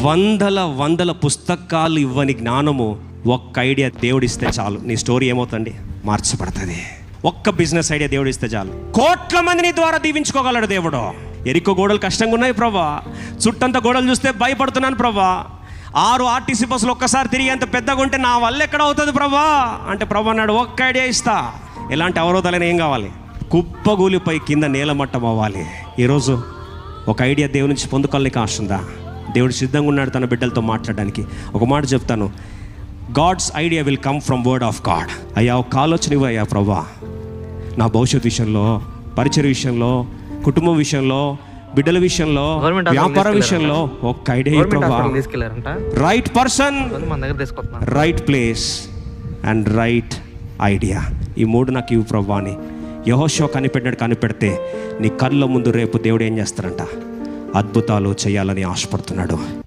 వందల పుస్తకాలు ఇవ్వని జ్ఞానము ఒక్క ఐడియా దేవుడిస్తే చాలు. నీ స్టోరీ ఏమవుతుంది? మార్చబడుతుంది. ఒక్క బిజినెస్ ఐడియా దేవుడిస్తే చాలు. కోట్ల మందిని ద్వారా దీవించుకోగలడు దేవుడు. ఎరికో గోడలు కష్టంగా ఉన్నాయి ప్రభా, చుట్టంతా గోడలు చూస్తే భయపడుతున్నాను ప్రభా, 6 ఆర్టీసీ బస్సులు ఒక్కసారి తిరిగి అంత పెద్దగా ఉంటే నా వల్ల ఎక్కడ అవుతుంది ప్రభా అంటే ప్రభా అన్నాడు, ఒక్క ఐడియా ఇస్తా. ఎలాంటి అవరోధాలైనా ఏం కావాలి? కుప్పగూలిపై కింద నేలమట్టం అవ్వాలి. ఈరోజు ఒక ఐడియా దేవుడి నుంచి పొందుకోలేక ఆశ ఉందా? దేవుడు సిద్ధంగా ఉన్నాడు తన బిడ్డలతో మాట్లాడడానికి. ఒక మాట చెప్తాను, God's idea will come from word of God. అయ్యా ఒక ఆలోచన ఇవ్వయ్యా ప్రభా, నా భవిష్యత్ విషయంలో, పరిచయ విషయంలో, కుటుంబం విషయంలో, బిడ్డల విషయంలో, వ్యాపార విషయంలో ఒక ఐడియా ప్రభా. Right person, right place and right idea, ఈ 3 నాకు ఇవ్వు ప్రభా అని యెహోషువ కనిపెడితే నీ కళ్ళ ముందు రేపు దేవుడు ఏం చేస్తారంట? అద్భుతాలు చేయాలని ఆశపడుతున్నాడు.